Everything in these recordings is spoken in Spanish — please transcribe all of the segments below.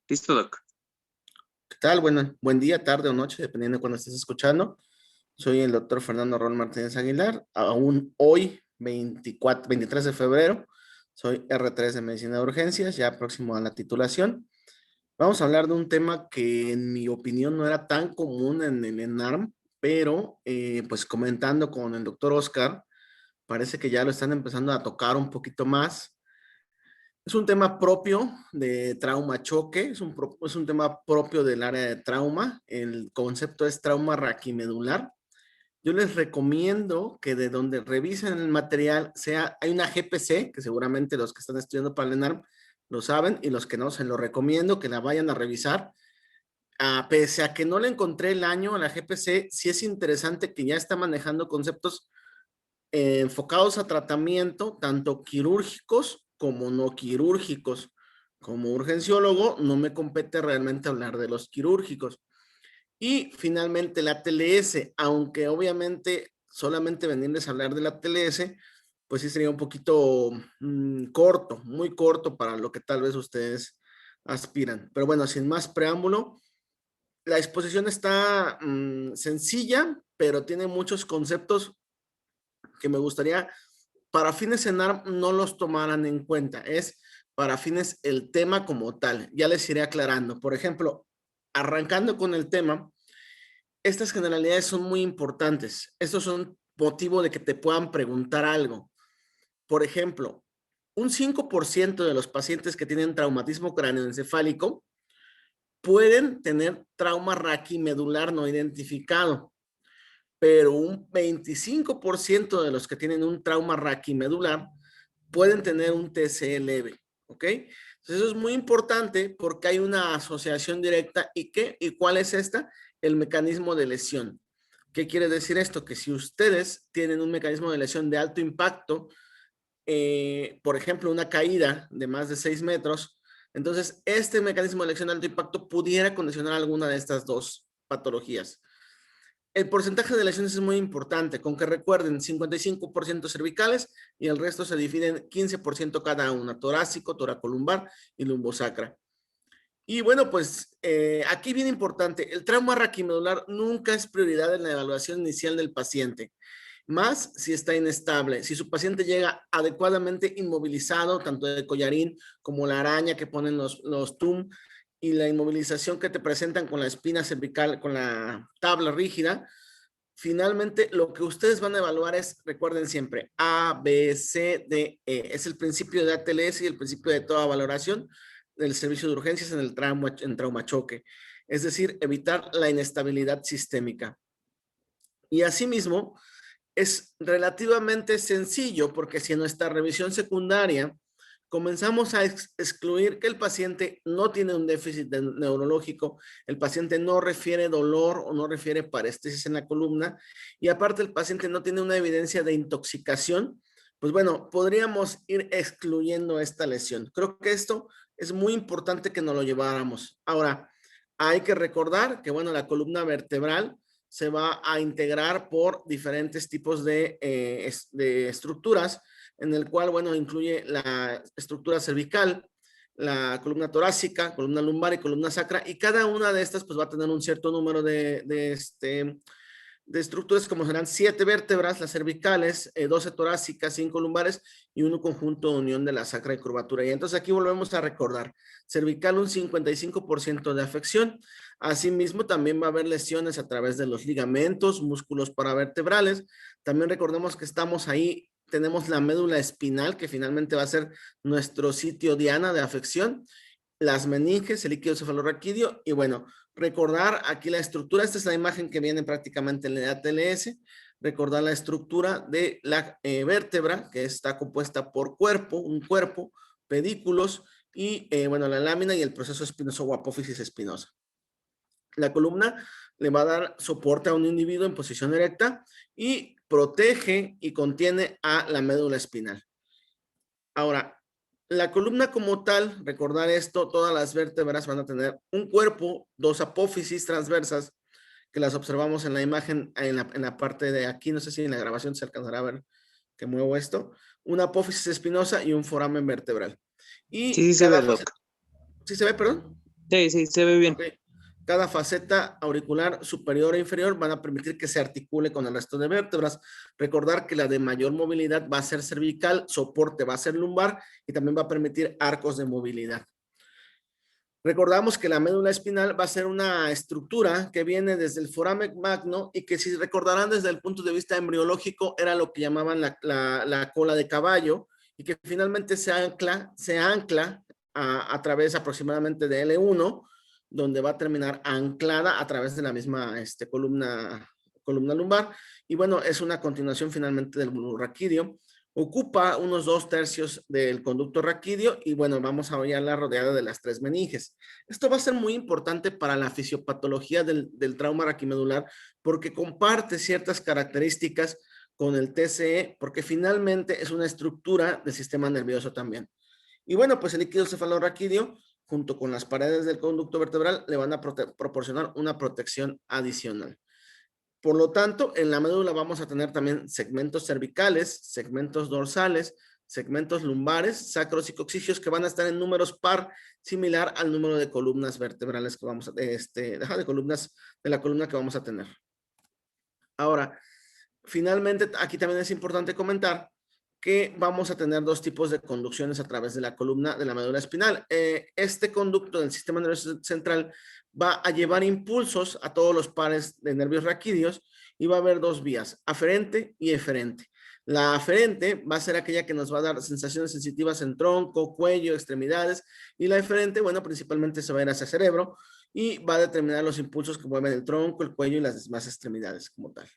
Listo, Doc. ¿Qué tal? Bueno, buen día, tarde o noche, dependiendo de cuando estés escuchando. Soy el doctor Fernando Ron Martínez Aguilar. Aún hoy, 23 de febrero, soy R3 de Medicina de Urgencias, ya próximo a la titulación. Vamos a hablar de un tema que en mi opinión no era tan común en el ENARM, pero pues comentando con el doctor Oscar, parece que ya lo están empezando a tocar un poquito más. Es un tema propio de trauma choque, es un tema propio del área de trauma. El concepto es trauma raquimedular. Yo les recomiendo que de donde revisen el material hay una GPC, que seguramente los que están estudiando para el ENARM lo saben, y los que no, se lo recomiendo que la vayan a revisar. Pese a que no le encontré el año a la GPC, sí es interesante que ya está manejando conceptos enfocados a tratamiento, tanto quirúrgicos como no quirúrgicos. Como urgenciólogo, no me compete realmente hablar de los quirúrgicos. Y finalmente la TLS, aunque obviamente solamente venirles a hablar de la TLS, pues sí sería un poquito corto, muy corto para lo que tal vez ustedes aspiran. Pero bueno, sin más preámbulo, la exposición está sencilla, pero tiene muchos conceptos que me gustaría para fines ENARM no los tomaran en cuenta. Es para fines el tema como tal. Ya les iré aclarando. Por ejemplo, arrancando con el tema, estas generalidades son muy importantes. Estos son motivo de que te puedan preguntar algo. Por ejemplo, un 5% de los pacientes que tienen traumatismo cráneoencefálico pueden tener trauma raquimedular no identificado, pero un 25% de los que tienen un trauma raquimedular pueden tener un TCE leve, ¿ok? Entonces eso es muy importante porque hay una asociación directa. ¿Y cuál es esta? El mecanismo de lesión. ¿Qué quiere decir esto? Que si ustedes tienen un mecanismo de lesión de alto impacto, por ejemplo, una caída de más de 6 metros, entonces este mecanismo de lesión de alto impacto pudiera condicionar alguna de estas dos patologías. El porcentaje de lesiones es muy importante, con que recuerden 55% cervicales y el resto se dividen 15% cada una, torácico, toracolumbar y lumbosacra. Y bueno, pues aquí bien importante, el trauma raquimedular nunca es prioridad en la evaluación inicial del paciente, más si está inestable. Si su paciente llega adecuadamente inmovilizado, tanto de collarín como la araña que ponen los TUM, y la inmovilización que te presentan con la espina cervical, con la tabla rígida, finalmente lo que ustedes van a evaluar es, recuerden siempre, A, B, C, D, E. Es el principio de ATLS y el principio de toda valoración del servicio de urgencias en el trauma choque. Es decir, evitar la inestabilidad sistémica. Y asimismo, es relativamente sencillo porque si en nuestra revisión secundaria comenzamos a excluir que el paciente no tiene un déficit neurológico, el paciente no refiere dolor o no refiere paréstesis en la columna, y aparte el paciente no tiene una evidencia de intoxicación, pues bueno, podríamos ir excluyendo esta lesión. Creo que esto es muy importante que nos lo lleváramos. Ahora, hay que recordar que, bueno, la columna vertebral se va a integrar por diferentes tipos de estructuras, en el cual, bueno, incluye la estructura cervical, la columna torácica, columna lumbar y columna sacra, y cada una de estas pues va a tener un cierto número de estructuras, como serán 7 vértebras, las cervicales, 12 torácicas, 5 lumbares y un conjunto de unión de la sacra y curvatura. Y entonces aquí volvemos a recordar, cervical un 55% de afección. Asimismo, también va a haber lesiones a través de los ligamentos, músculos paravertebrales. También recordemos que estamos ahí, tenemos la médula espinal, que finalmente va a ser nuestro sitio diana de afección, las meninges, el líquido cefalorraquídeo, y bueno, recordar aquí la estructura. Esta es la imagen que viene prácticamente en la ATLS. Recordar la estructura de la vértebra, que está compuesta por un cuerpo, pedículos y, bueno, la lámina y el proceso espinoso o apófisis espinosa. La columna le va a dar soporte a un individuo en posición erecta y protege y contiene a la médula espinal. Ahora, la columna como tal, recordar esto, todas las vértebras van a tener un cuerpo, dos apófisis transversas, que las observamos en la imagen, en la parte de aquí, no sé si en la grabación se alcanzará a ver que muevo esto, una apófisis espinosa y un foramen vertebral. Sí, Y sí se cada ve, fase, Doc. ¿sí se ve, perdón? Sí, sí, se ve bien. Ok. Cada faceta auricular superior e inferior van a permitir que se articule con el resto de vértebras. Recordar que la de mayor movilidad va a ser cervical, soporte va a ser lumbar y también va a permitir arcos de movilidad. Recordamos que la médula espinal va a ser una estructura que viene desde el foramen magno y que, si recordarán, desde el punto de vista embriológico era lo que llamaban la cola de caballo, y que finalmente se ancla a través aproximadamente de L1, donde va a terminar anclada a través de la misma columna lumbar. Y bueno, es una continuación finalmente del bulbo raquídeo. Ocupa unos 2/3 del conducto raquídeo y bueno, vamos a hallarla rodeada de las 3 meninges. Esto va a ser muy importante para la fisiopatología del trauma raquimedular, porque comparte ciertas características con el TCE, porque finalmente es una estructura del sistema nervioso también. Y bueno, pues el líquido cefalorraquídeo, junto con las paredes del conducto vertebral, le van a proporcionar una protección adicional. Por lo tanto, en la médula vamos a tener también segmentos cervicales, segmentos dorsales, segmentos lumbares, sacros y coccygios, que van a estar en números par, similar al número de columnas vertebrales que vamos a, de columnas de la columna que vamos a tener. Ahora, finalmente, aquí también es importante comentar que vamos a tener dos tipos de conducciones a través de la columna de la médula espinal. Este conducto del sistema nervioso central va a llevar impulsos a todos los pares de nervios raquídeos y va a haber dos vías, aferente y eferente. La aferente va a ser aquella que nos va a dar sensaciones sensitivas en tronco, cuello, extremidades, y la eferente, bueno, principalmente se va a ir hacia el cerebro y va a determinar los impulsos que mueven el tronco, el cuello y las demás extremidades como tal.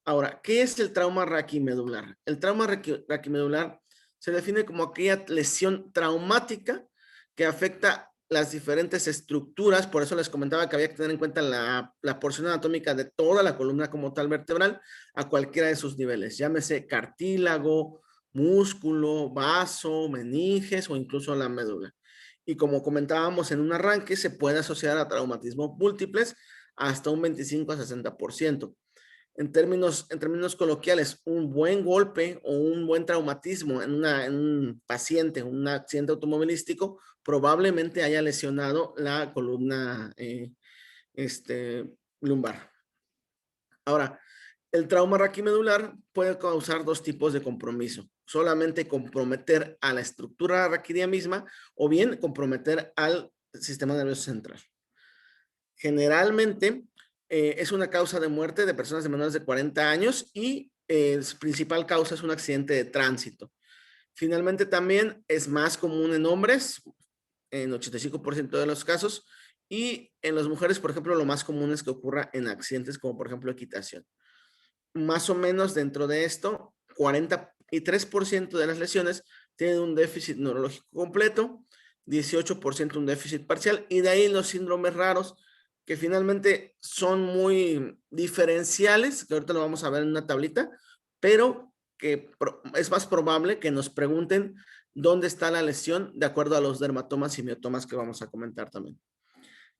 Ahora, ¿qué es el trauma raquimedular? El trauma raquimedular se define como aquella lesión traumática que afecta las diferentes estructuras. Por eso les comentaba que había que tener en cuenta la porción anatómica de toda la columna como tal vertebral a cualquiera de sus niveles, llámese cartílago, músculo, vaso, meninges o incluso la médula. Y como comentábamos en un arranque, se puede asociar a traumatismos múltiples hasta un 25 a 60%. En términos coloquiales, un buen golpe o un buen traumatismo en un paciente, un accidente automovilístico, probablemente haya lesionado la columna lumbar. Ahora, el trauma raquimedular puede causar dos tipos de compromiso: solamente comprometer a la estructura raquídea misma, o bien comprometer al sistema nervioso central. Generalmente es una causa de muerte de personas de menores de 40 años y su principal causa es un accidente de tránsito. Finalmente, también es más común en hombres, en 85% de los casos, y en las mujeres, por ejemplo, lo más común es que ocurra en accidentes como, por ejemplo, equitación. Más o menos dentro de esto, 43% de las lesiones tienen un déficit neurológico completo, 18% un déficit parcial, y de ahí los síndromes raros, que finalmente son muy diferenciales, que ahorita lo vamos a ver en una tablita, pero que es más probable que nos pregunten dónde está la lesión de acuerdo a los dermatomas y miotomas que vamos a comentar también.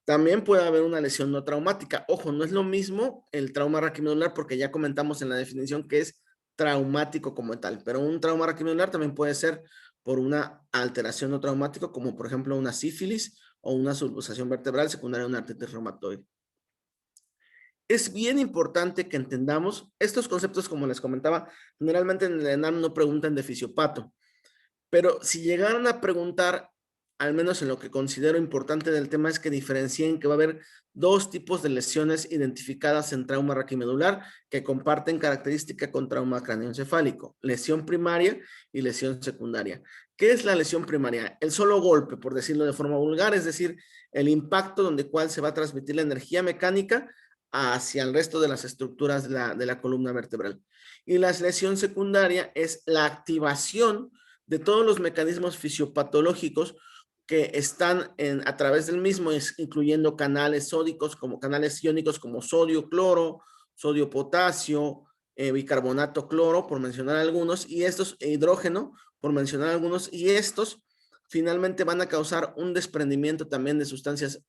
También puede haber una lesión no traumática. Ojo, no es lo mismo el trauma raquimedular, porque ya comentamos en la definición que es traumático como tal, pero un trauma raquimedular también puede ser por una alteración no traumática, como por ejemplo una sífilis o una subluxación vertebral secundaria a una artritis reumatoide. Es bien importante que entendamos estos conceptos. Como les comentaba, generalmente en el ENAM no preguntan de fisiopato, pero si llegaran a preguntar, al menos en lo que considero importante del tema, es que diferencien que va a haber dos tipos de lesiones identificadas en trauma raquimedular que comparten característica con trauma craneoencefálico: lesión primaria y lesión secundaria. ¿Qué es la lesión primaria? El solo golpe, por decirlo de forma vulgar, es decir, el impacto donde cual se va a transmitir la energía mecánica hacia el resto de las estructuras de la columna vertebral. Y la lesión secundaria es la activación de todos los mecanismos fisiopatológicos que están a través del mismo, incluyendo canales sódicos, como canales iónicos como sodio, cloro, sodio, potasio, bicarbonato, cloro, por mencionar algunos, y estos, hidrógeno, por mencionar algunos, y estos finalmente van a causar un desprendimiento también de sustancias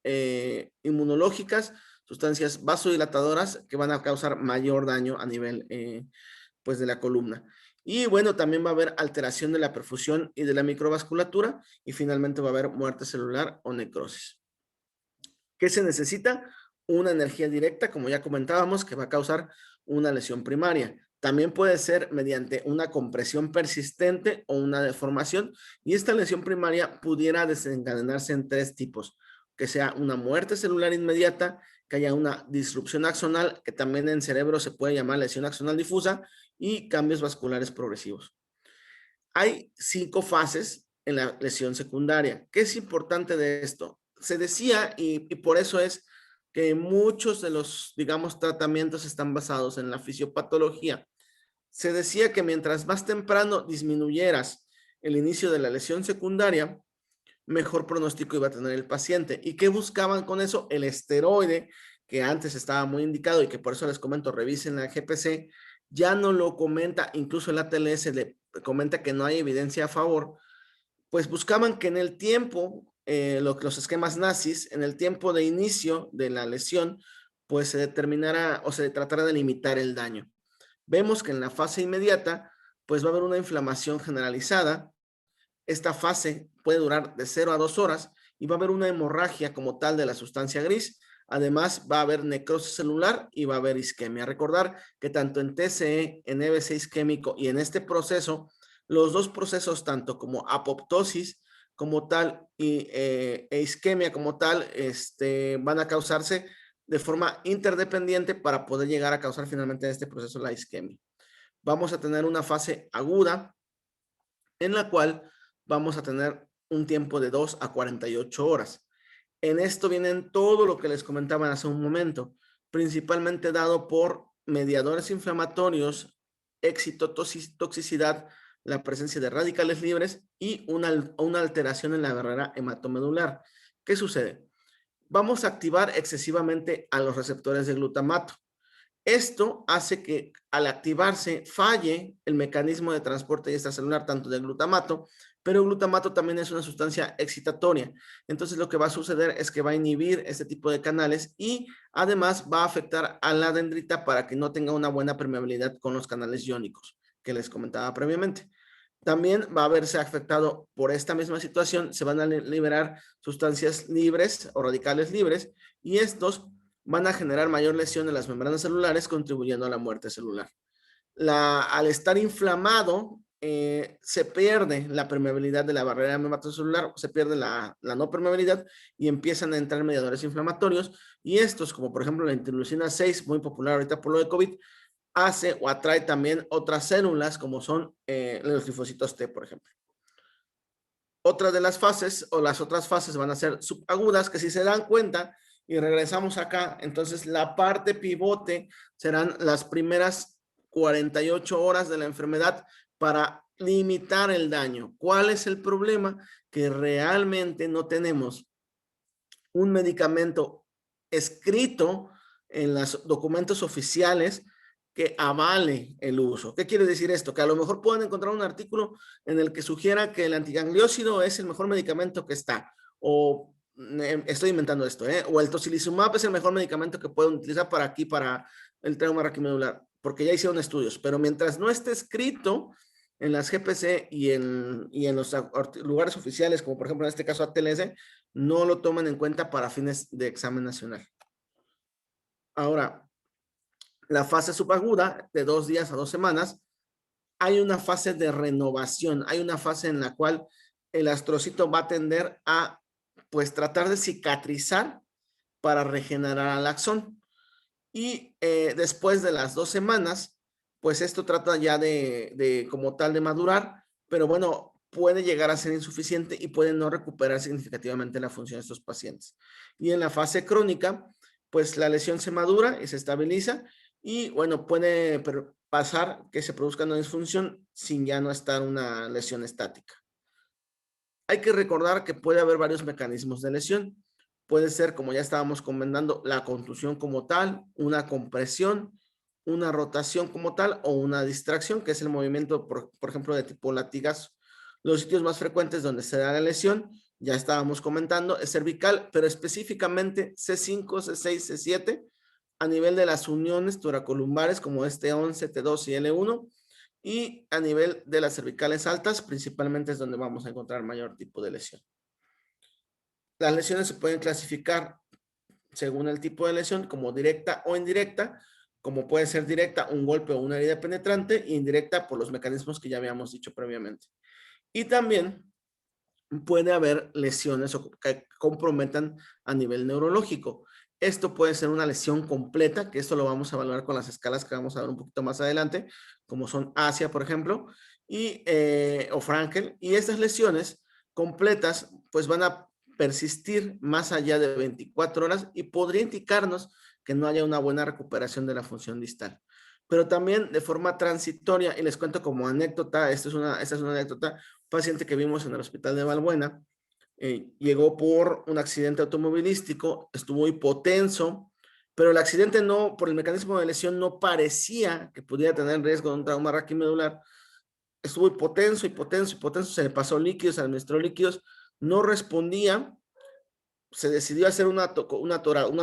inmunológicas, sustancias vasodilatadoras, que van a causar mayor daño a nivel pues de la columna. Y bueno, también va a haber alteración de la perfusión y de la microvasculatura, y finalmente va a haber muerte celular o necrosis. ¿Qué se necesita? Una energía directa, como ya comentábamos, que va a causar una lesión primaria. También puede ser mediante una compresión persistente o una deformación, y esta lesión primaria pudiera desencadenarse en tres tipos: que sea una muerte celular inmediata, que haya una disrupción axonal, que también en cerebro se puede llamar lesión axonal difusa, y cambios vasculares progresivos. Hay 5 fases en la lesión secundaria. ¿Qué es importante de esto? Se decía, y por eso es que muchos de los, digamos, tratamientos están basados en la fisiopatología. Se decía que mientras más temprano disminuyeras el inicio de la lesión secundaria, mejor pronóstico iba a tener el paciente. ¿Y qué buscaban con eso? El esteroide, que antes estaba muy indicado y que por eso les comento, revisen la GPC, ya no lo comenta, incluso el ATLS le comenta que no hay evidencia a favor. Pues buscaban que en el tiempo, los esquemas nazis, en el tiempo de inicio de la lesión, pues se determinara o se tratara de limitar el daño. Vemos que en la fase inmediata, pues va a haber una inflamación generalizada. Esta fase puede durar de 0 a 2 horas y va a haber una hemorragia como tal de la sustancia gris. Además, va a haber necrosis celular y va a haber isquemia. Recordar que tanto en TCE, en EBC isquémico y en este proceso, los dos procesos, tanto como apoptosis como tal e isquemia como tal, van a causarse de forma interdependiente para poder llegar a causar finalmente en este proceso la isquemia. Vamos a tener una fase aguda en la cual vamos a tener un tiempo de 2 a 48 horas. En esto vienen todo lo que les comentaba hace un momento, principalmente dado por mediadores inflamatorios, excitotoxicidad, la presencia de radicales libres y una alteración en la barrera hematomedular. ¿Qué sucede? Vamos a activar excesivamente a los receptores de glutamato. Esto hace que al activarse falle el mecanismo de transporte extracelular tanto del glutamato, pero el glutamato también es una sustancia excitatoria. Entonces lo que va a suceder es que va a inhibir este tipo de canales y además va a afectar a la dendrita para que no tenga una buena permeabilidad con los canales iónicos que les comentaba previamente. También va a verse afectado por esta misma situación, se van a liberar sustancias libres o radicales libres y estos van a generar mayor lesión en las membranas celulares, contribuyendo a la muerte celular. Al estar inflamado, se pierde la permeabilidad de la barrera hematocelular, se pierde la no permeabilidad y empiezan a entrar mediadores inflamatorios. Y estos, como por ejemplo la interleucina 6, muy popular ahorita por lo de COVID, hace o atrae también otras células como son los linfocitos T, por ejemplo. Otra de las fases o las otras fases van a ser subagudas, que si se dan cuenta y regresamos acá, entonces la parte pivote serán las primeras 48 horas de la enfermedad para limitar el daño. ¿Cuál es el problema? Que realmente no tenemos un medicamento escrito en los documentos oficiales que avale el uso. ¿Qué quiere decir esto? Que a lo mejor pueden encontrar un artículo en el que sugiera que el antigangliósido es el mejor medicamento que está, o estoy inventando esto, o el tocilizumab es el mejor medicamento que pueden utilizar para aquí, para el trauma raquimedular, porque ya hicieron estudios, pero mientras no esté escrito en las GPC y en los lugares oficiales, como por ejemplo en este caso ATLS, no lo toman en cuenta para fines de examen nacional. Ahora, la fase subaguda, de 2 días a 2 semanas, hay una fase de renovación, hay una fase en la cual el astrocito va a tender a, pues, tratar de cicatrizar para regenerar al axón. Y después de las 2 semanas, pues esto trata ya de como tal de madurar, pero bueno, puede llegar a ser insuficiente y puede no recuperar significativamente la función de estos pacientes. Y en la fase crónica, pues la lesión se madura y se estabiliza y bueno, puede pasar que se produzca una disfunción sin ya no estar una lesión estática. Hay que recordar que puede haber varios mecanismos de lesión. Puede ser, como ya estábamos comentando, la contusión como tal, una compresión, una rotación como tal o una distracción, que es el movimiento, por ejemplo, de tipo latigazo. Los sitios más frecuentes donde se da la lesión, ya estábamos comentando, es cervical, pero específicamente C5, C6, C7, a nivel de las uniones toracolumbares como este T11, T2 y L1, y a nivel de las cervicales altas, principalmente es donde vamos a encontrar mayor tipo de lesión. Las lesiones se pueden clasificar según el tipo de lesión, como directa o indirecta, como puede ser directa, un golpe o una herida penetrante, e indirecta por los mecanismos que ya habíamos dicho previamente. Y también puede haber lesiones que comprometan a nivel neurológico. Esto puede ser una lesión completa, que esto lo vamos a evaluar con las escalas que vamos a ver un poquito más adelante, como son ASIA, por ejemplo, o Frankel. Y estas lesiones completas, pues van a persistir más allá de 24 horas y podría indicarnos que no haya una buena recuperación de la función distal. Pero también de forma transitoria, y les cuento como anécdota, esta es una anécdota, paciente que vimos en el hospital de Valbuena, llegó por un accidente automovilístico, estuvo hipotenso, pero el accidente no, por el mecanismo de lesión, no parecía que pudiera tener riesgo de un trauma raquimedular. Estuvo hipotenso, hipotenso, hipotenso, se le pasó líquidos, se administró líquidos, no respondía, se decidió hacer una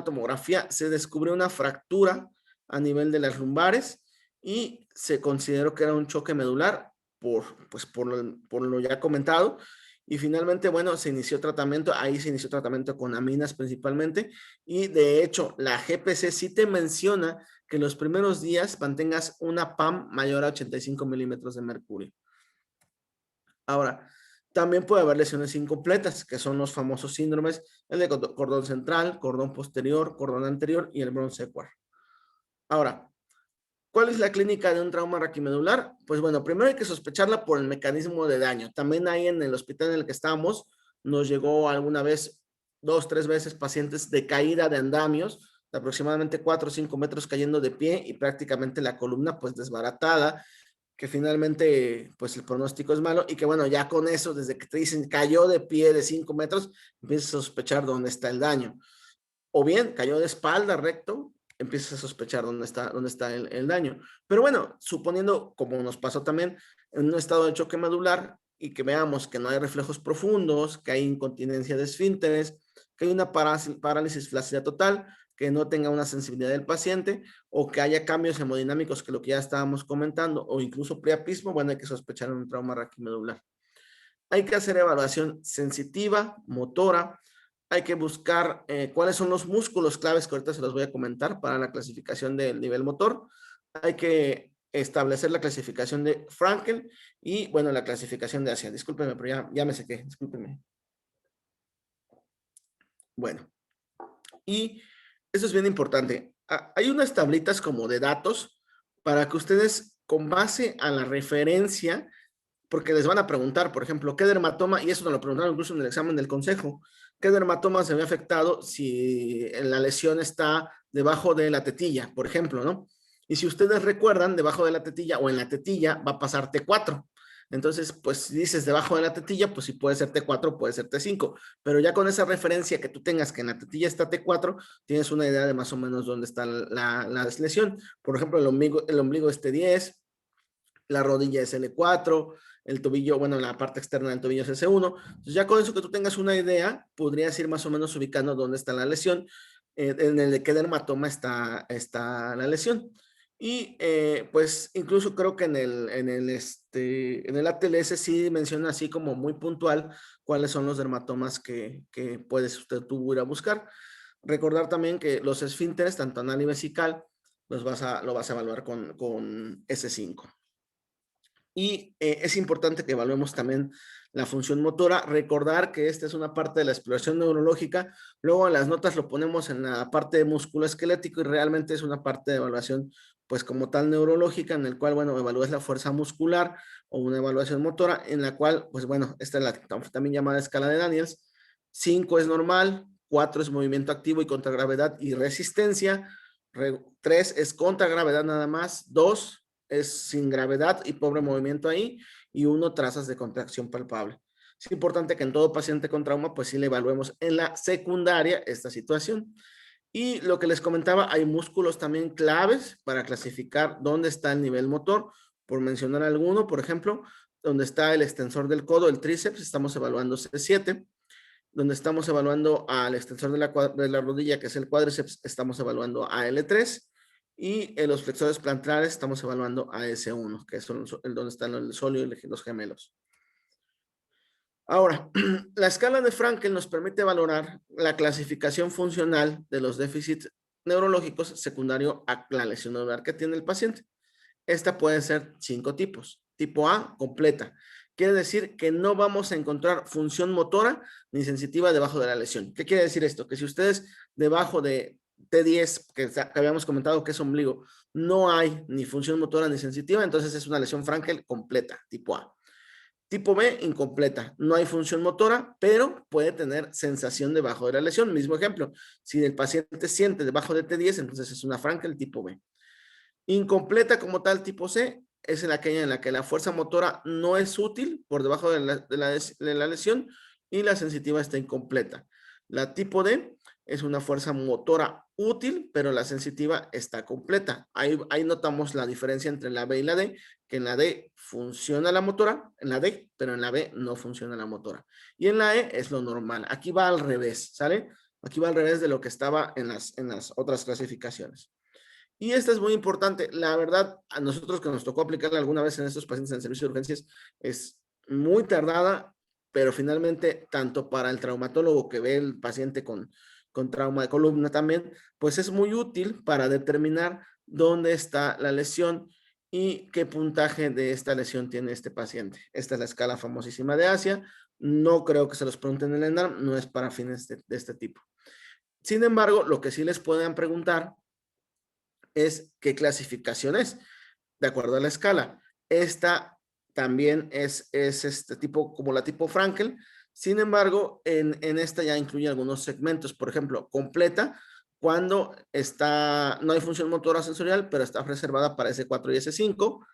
tomografía, se descubrió una fractura a nivel de las lumbares y se consideró que era un choque medular por lo ya comentado. Y finalmente, bueno, se inició tratamiento, ahí se inició tratamiento con aminas principalmente, y de hecho la GPC sí te menciona que en los primeros días mantengas una PAM mayor a 85 milímetros de mercurio. Ahora, también puede haber lesiones incompletas, que son los famosos síndromes, el de cordón central, cordón posterior, cordón anterior y el bronce sequard. Ahora, ¿cuál es la clínica de un trauma raquimedular? Pues bueno, primero hay que sospecharla por el mecanismo de daño. También ahí en el hospital en el que estábamos, nos llegó alguna vez, 2, 3 veces pacientes de caída de andamios, de aproximadamente 4 o 5 metros cayendo de pie y prácticamente la columna pues desbaratada, que finalmente pues el pronóstico es malo y que bueno, ya con eso, desde que te dicen cayó de pie de 5 metros, empiezas a sospechar dónde está el daño. O bien cayó de espalda recto, empiezas a sospechar dónde está el daño. Pero bueno, suponiendo, como nos pasó también, en un estado de choque medular y que veamos que no hay reflejos profundos, que hay incontinencia de esfínteres, que hay una parálisis flácida total, que no tenga una sensibilidad del paciente o que haya cambios hemodinámicos que lo que ya estábamos comentando o incluso priapismo, bueno, hay que sospechar un trauma raquimedular. Hay que hacer evaluación sensitiva, motora, hay que buscar cuáles son los músculos claves que ahorita se los voy a comentar para la clasificación del nivel motor. Hay que establecer la clasificación de Frankel y, bueno, la clasificación de Asia. Discúlpenme, pero ya me sequé, discúlpenme. Bueno, y eso es bien importante. Hay unas tablitas como de datos para que ustedes, con base a la referencia, porque les van a preguntar, por ejemplo, ¿qué dermatoma? Y eso nos lo preguntaron incluso en el examen del consejo. ¿Qué dermatoma se ve afectado si la lesión está debajo de la tetilla, por ejemplo, ¿no? Y si ustedes recuerdan, debajo de la tetilla o en la tetilla va a pasar T4. Entonces, pues si dices debajo de la tetilla, pues si puede ser T4, puede ser T5. Pero ya con esa referencia que tú tengas que en la tetilla está T4, tienes una idea de más o menos dónde está la lesión. Por ejemplo, el ombligo es T10, la rodilla es L4, el tobillo, bueno, la parte externa del tobillo es S1. Entonces ya con eso que tú tengas una idea, podrías ir más o menos ubicando dónde está la lesión, en el de qué dermatoma está la lesión. Y pues incluso creo que en el ATLS sí menciona así como muy puntual cuáles son los dermatomas que puedes usted tú ir a buscar. Recordar también que los esfínteres, tanto anal y vesical, lo vas a evaluar con S5. Y es importante que evaluemos también la función motora, recordar que esta es una parte de la exploración neurológica, luego en las notas lo ponemos en la parte de músculo esquelético y realmente es una parte de evaluación pues como tal neurológica en el cual, bueno, evalúas la fuerza muscular o una evaluación motora en la cual, pues bueno, esta es la también llamada escala de Daniels, 5 es normal, 4 es movimiento activo y contragravedad y resistencia, 3 es contragravedad nada más, 2 es sin gravedad y pobre movimiento ahí, y 1 trazas de contracción palpable. Es importante que en todo paciente con trauma, pues sí le evaluemos en la secundaria esta situación. Y lo que les comentaba, hay músculos también claves para clasificar dónde está el nivel motor. Por mencionar alguno, por ejemplo, donde está el extensor del codo, el tríceps, estamos evaluando C7. Donde estamos evaluando al extensor de la rodilla, que es el cuádriceps, estamos evaluando a L3. Y en los flexores plantares estamos evaluando a S1, que es donde están el sóleo y los gemelos. Ahora, la escala de Frankel nos permite valorar la clasificación funcional de los déficits neurológicos secundario a la lesión neuronal que tiene el paciente. Esta puede ser 5 tipos. Tipo A, completa. Quiere decir que no vamos a encontrar función motora ni sensitiva debajo de la lesión. ¿Qué quiere decir esto? Que si ustedes debajo de T10, que habíamos comentado que es ombligo, no hay ni función motora ni sensitiva, entonces es una lesión Frankel completa, tipo A. Tipo B, incompleta. No hay función motora, pero puede tener sensación debajo de la lesión. Mismo ejemplo, si el paciente siente debajo de T10, entonces es una Frankel tipo B. Incompleta como tal, tipo C, es en aquella en la que la fuerza motora no es útil por debajo de la lesión y la sensitiva está incompleta. La tipo D es una fuerza motora útil, pero la sensitiva está completa. Ahí notamos la diferencia entre la B y la D, que en la D funciona la motora, en la D, pero en la B no funciona la motora. Y en la E es lo normal. Aquí va al revés, ¿sale? Aquí va al revés de lo que estaba en las otras clasificaciones. Y esta es muy importante. La verdad, a nosotros que nos tocó aplicarla alguna vez en estos pacientes en el servicio de urgencias, es muy tardada, pero finalmente, tanto para el traumatólogo que ve el paciente con trauma de columna también, pues es muy útil para determinar dónde está la lesión y qué puntaje de esta lesión tiene este paciente. Esta es la escala famosísima de Asia. No creo que se los pregunten en el ENARM, no es para fines de este tipo. Sin embargo, lo que sí les puedan preguntar es qué clasificación es, de acuerdo a la escala. Esta también es este tipo, como la tipo Frankel. Sin embargo, en esta ya incluye algunos segmentos. Por ejemplo, completa, cuando no hay función motora sensorial, pero está reservada para S4 y S5.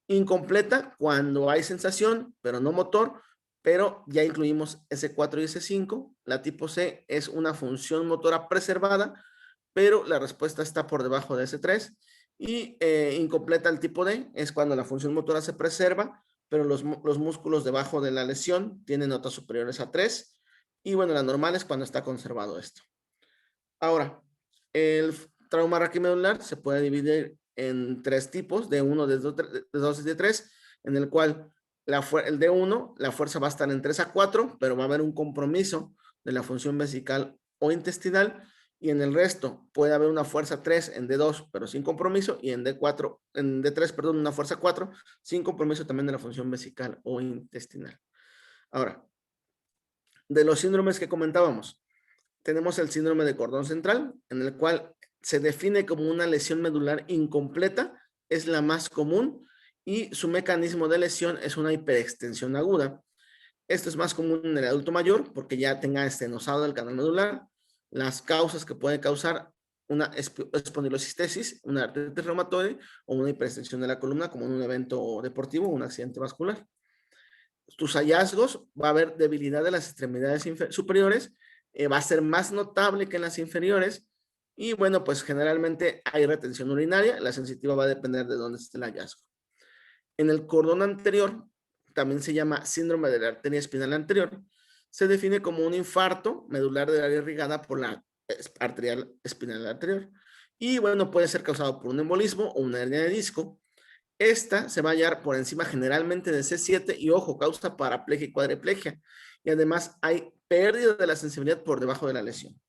Incompleta, cuando hay sensación, pero no motor, pero ya incluimos S4 y S5. La tipo C es una función motora preservada, pero la respuesta está por debajo de S3. Y incompleta el tipo D es cuando la función motora se preserva, pero los músculos debajo de la lesión tienen notas superiores a 3. Y bueno, la normal es cuando está conservado esto. Ahora, el trauma raquimedular se puede dividir en 3 tipos, de 1, de 2 y de 3, en el cual el D1, la fuerza va a estar en 3 a 4, pero va a haber un compromiso de la función vesical o intestinal, y en el resto puede haber una fuerza 3 en D2, pero sin compromiso, y en D3, perdón, una fuerza 4, sin compromiso también de la función vesical o intestinal. Ahora, de los síndromes que comentábamos, tenemos el síndrome de cordón central, en el cual se define como una lesión medular incompleta, es la más común, y su mecanismo de lesión es una hiperextensión aguda. Esto es más común en el adulto mayor porque ya tenga estenosado del canal medular. Las causas que puede causar una espondilocistesis, una artritis reumatoide o una hiperextensión de la columna como en un evento deportivo o un accidente vascular. Tus hallazgos, va a haber debilidad de las extremidades superiores, va a ser más notable que en las inferiores, y bueno, pues generalmente hay retención urinaria, la sensitiva va a depender de dónde esté el hallazgo. En el cordón anterior, también se llama síndrome de la arteria espinal anterior, se define como un infarto medular del área irrigada por la arteria espinal anterior, y bueno, puede ser causado por un embolismo o una hernia de disco. Esta se va a hallar por encima generalmente de C7 y ojo, causa paraplegia y cuadriplegia. Y además hay pérdida de la sensibilidad por debajo de la lesión.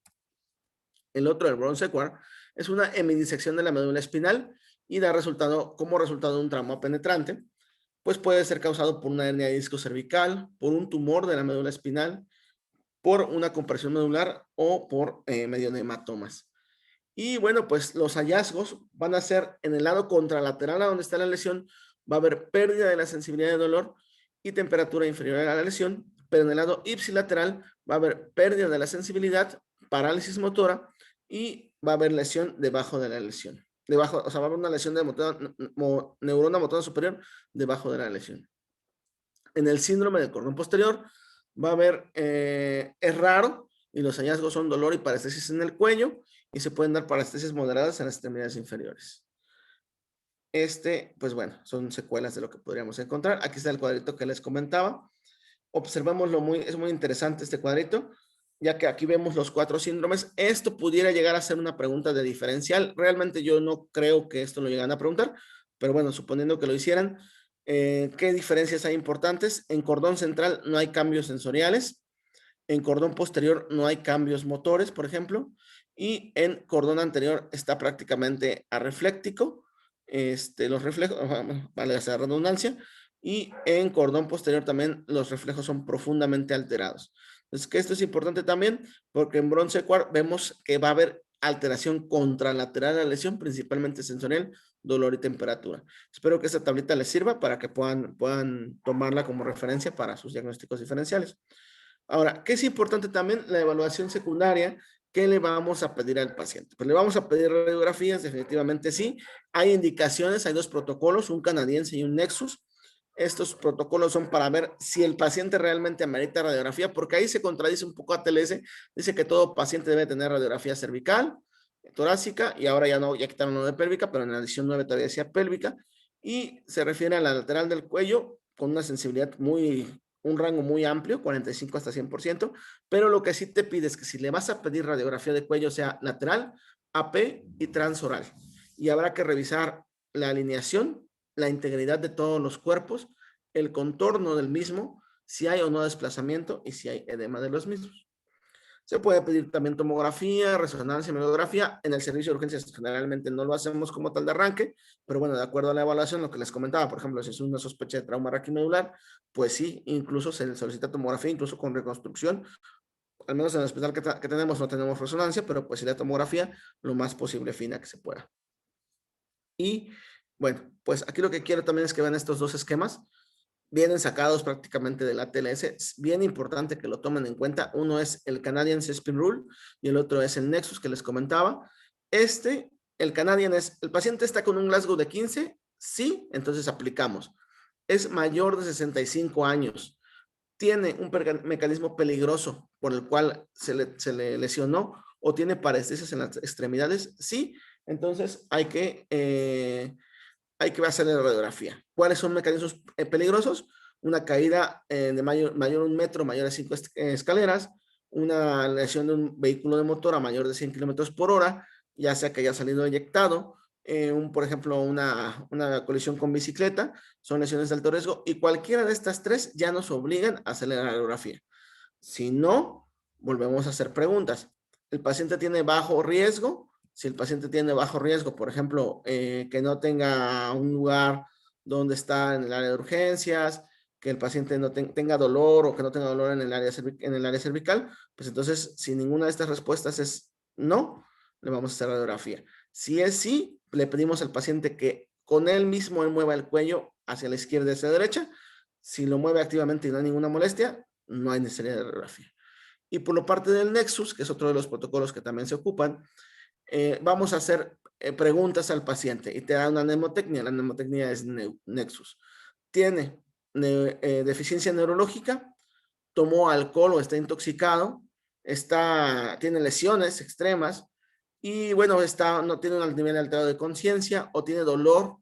El otro, el Brown-Séquard, es una hemidisección de la médula espinal y da como resultado un trauma penetrante. Pues puede ser causado por una hernia de disco cervical, por un tumor de la médula espinal, por una compresión medular o por medio de hematomas. Y bueno, pues los hallazgos van a ser en el lado contralateral a donde está la lesión, va a haber pérdida de la sensibilidad de dolor y temperatura inferior a la lesión, pero en el lado ipsilateral va a haber pérdida de la sensibilidad, parálisis motora y va a haber lesión debajo de la lesión. O sea, va a haber una lesión de neurona motora superior debajo de la lesión. En el síndrome del cordón posterior va a haber, es raro, y los hallazgos son dolor y parestesis en el cuello, y se pueden dar parestesis moderadas en las extremidades inferiores. Pues bueno, son secuelas de lo que podríamos encontrar. Aquí está el cuadrito que les comentaba. Observémoslo, es muy interesante este cuadrito, ya que aquí vemos los 4 síndromes. Esto pudiera llegar a ser una pregunta de diferencial. Realmente yo no creo que esto lo llegan a preguntar, pero bueno, suponiendo que lo hicieran, ¿Qué diferencias hay importantes? En cordón central no hay cambios sensoriales. En cordón posterior no hay cambios motores, por ejemplo. Y en cordón anterior está prácticamente arrefléctico. Los reflejos, vale la redundancia. Y en cordón posterior también los reflejos son profundamente alterados. Entonces, que esto es importante también porque en bronce quartz vemos que va a haber alteración contralateral a la lesión, principalmente sensorial, dolor y temperatura. Espero que esta tablita les sirva para que puedan tomarla como referencia para sus diagnósticos diferenciales. Ahora, ¿qué es importante también? La evaluación secundaria. ¿Qué le vamos a pedir al paciente? Pues le vamos a pedir radiografías, definitivamente sí. Hay indicaciones, hay dos protocolos, un canadiense y un Nexus. Estos protocolos son para ver si el paciente realmente amerita radiografía, porque ahí se contradice un poco ATLS. Dice que todo paciente debe tener radiografía cervical, torácica, y ahora ya no, ya quitaron lo de pélvica, pero en la edición 9 todavía decía pélvica, y se refiere a la lateral del cuello con una sensibilidad un rango muy amplio, 45 hasta 100%, pero lo que sí te pide es que si le vas a pedir radiografía de cuello sea lateral, AP y transoral. Y habrá que revisar la alineación, la integridad de todos los cuerpos, el contorno del mismo, si hay o no desplazamiento y si hay edema de los mismos. Se puede pedir también tomografía, resonancia, mamografía. En el servicio de urgencias generalmente no lo hacemos como tal de arranque, pero bueno, de acuerdo a la evaluación, lo que les comentaba, por ejemplo, si es una sospecha de trauma raquimedular, pues sí, incluso se solicita tomografía, incluso con reconstrucción. Al menos en el hospital que tenemos no tenemos resonancia, pero pues sí la tomografía lo más posible fina que se pueda. Y bueno, pues aquí lo que quiero también es que vean estos dos esquemas. Vienen sacados prácticamente del ATLS. Es bien importante que lo tomen en cuenta. Uno es el Canadian Spin Rule y el otro es el Nexus que les comentaba. El Canadian es, el paciente está con un Glasgow de 15, sí, entonces aplicamos. Es mayor de 65 años, tiene un mecanismo peligroso por el cual se le lesionó o tiene parestesias en las extremidades, sí, entonces hay que hacerle la radiografía. ¿Cuáles son mecanismos peligrosos? Una caída de mayor de 1 metro, mayor de 5 escaleras, una lesión de un vehículo de motor a mayor de 100 kilómetros por hora, ya sea que haya salido eyectado, por ejemplo, una colisión con bicicleta, son lesiones de alto riesgo, y cualquiera de estas tres ya nos obligan a hacer la radiografía. Si no, volvemos a hacer preguntas. ¿El paciente tiene bajo riesgo? Si el paciente tiene bajo riesgo, por ejemplo, que no tenga un lugar donde está en el área de urgencias, que el paciente no tenga dolor o que no tenga dolor en el área cervical, pues entonces, si ninguna de estas respuestas es no, le vamos a hacer radiografía. Si es sí, le pedimos al paciente que con él mismo él mueva el cuello hacia la izquierda y hacia la derecha. Si lo mueve activamente y no hay ninguna molestia, no hay necesidad de radiografía. Y por la parte del Nexus, que es otro de los protocolos que también se ocupan, vamos a hacer preguntas al paciente y te da una mnemotecnia. La mnemotecnia es Nexus. Tiene deficiencia neurológica, tomó alcohol o está intoxicado, tiene lesiones extremas y bueno, no tiene un nivel alterado de conciencia o tiene dolor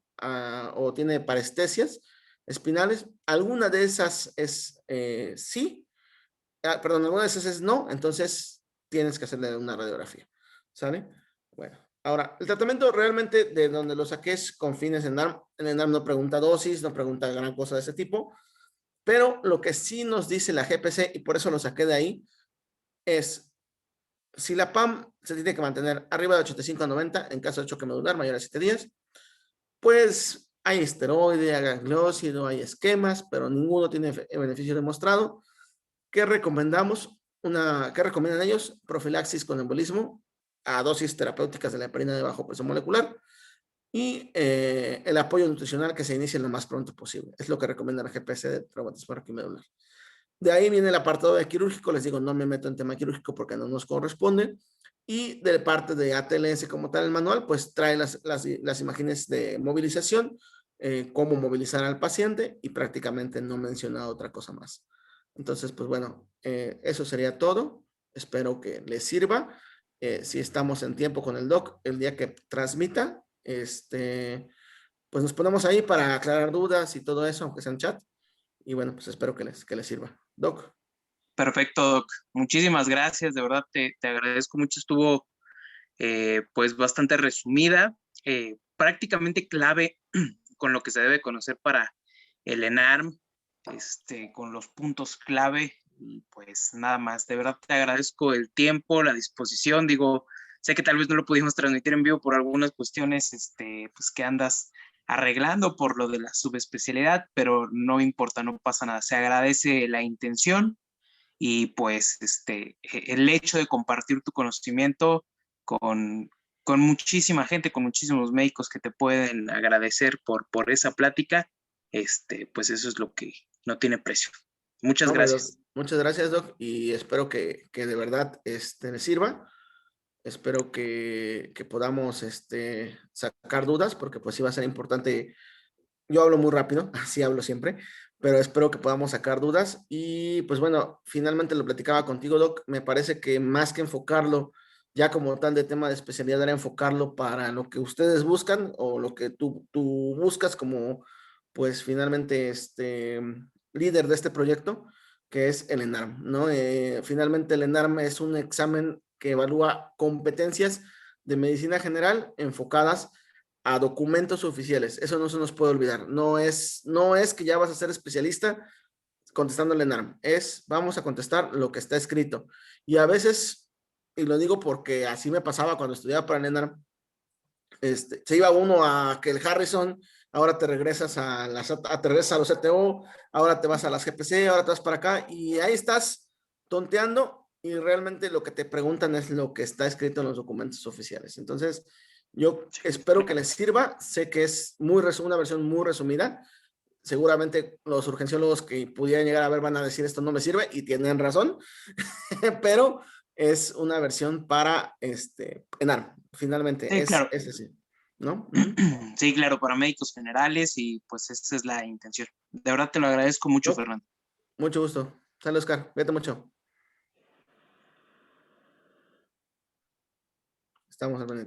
o tiene parestesias espinales. Alguna de esas es sí, perdón, alguna de esas es no, entonces tienes que hacerle una radiografía, ¿sale? Bueno, ahora, el tratamiento realmente de donde lo saqué es con fines en ENARM. En ENARM no pregunta dosis, no pregunta gran cosa de ese tipo, pero lo que sí nos dice la GPC, y por eso lo saqué de ahí, es si la PAM se tiene que mantener arriba de 85 a 90 en caso de choque medular mayor a 7 días, pues hay esteroide, hay gangliósido, hay esquemas, pero ninguno tiene beneficio demostrado. ¿Qué recomendamos? ¿Qué recomiendan ellos? Profilaxis con embolismo a dosis terapéuticas de la heparina de bajo peso molecular y el apoyo nutricional que se inicie lo más pronto posible. Es lo que recomienda la GPC de traumatismo raquimedular. De ahí viene el apartado de quirúrgico. Les digo, no me meto en tema quirúrgico porque no nos corresponde. Y de parte de ATLS como tal, el manual, pues trae las imágenes de movilización, cómo movilizar al paciente y prácticamente no menciona otra cosa más. Entonces, pues bueno, eso sería todo. Espero que les sirva. Si estamos en tiempo con el doc, el día que transmita, pues nos ponemos ahí para aclarar dudas y todo eso, aunque sea en chat. Y bueno, pues espero que les sirva. Doc. Perfecto, Doc. Muchísimas gracias, de verdad te agradezco mucho. Estuvo pues bastante resumida, prácticamente clave con lo que se debe conocer para el ENARM, con los puntos clave. Y pues nada más, de verdad te agradezco el tiempo, la disposición. Digo, sé que tal vez no lo pudimos transmitir en vivo por algunas cuestiones pues que andas arreglando por lo de la subespecialidad, pero no importa, no pasa nada. Se agradece la intención y pues el hecho de compartir tu conocimiento con, con muchísima gente, con muchísimos médicos que te pueden agradecer por esa plática, pues eso es lo que no tiene precio. Muchas No, hombre, Doc, gracias. muchas gracias, Doc, y espero que de verdad me sirva. Espero que podamos sacar dudas, porque pues sí va a ser importante. Yo hablo muy rápido, así hablo siempre, pero espero que podamos sacar dudas. Y pues bueno, finalmente lo platicaba contigo, Doc. Me parece que más que enfocarlo ya como tal de tema de especialidad, era enfocarlo para lo que ustedes buscan o lo que tú buscas como, pues finalmente, líder de este proyecto, que es el ENARM, ¿no? Finalmente el ENARM es un examen que evalúa competencias de medicina general enfocadas a documentos oficiales. Eso no se nos puede olvidar. No es que ya vas a ser especialista contestando el ENARM. Vamos a contestar lo que está escrito. Y a veces, y lo digo porque así me pasaba cuando estudiaba para el ENARM, se iba uno a que el Harrison, ahora te regresas te regresas a los CTO, ahora te vas a las GPC, ahora te vas para acá, y ahí estás tonteando, y realmente lo que te preguntan es lo que está escrito en los documentos oficiales. Entonces, yo espero que les sirva. Sé que es una versión muy resumida. Seguramente los urgenciólogos que pudieran llegar a ver van a decir esto no me sirve, y tienen razón, pero es una versión para ENARM. Finalmente, Sí, claro. es así, ¿no? Sí, claro, para médicos generales y pues esa es la intención. De verdad te lo agradezco mucho, ¿No? Fernando. Mucho gusto. Sale, Oscar. Cuídate mucho. Estamos al pendiente.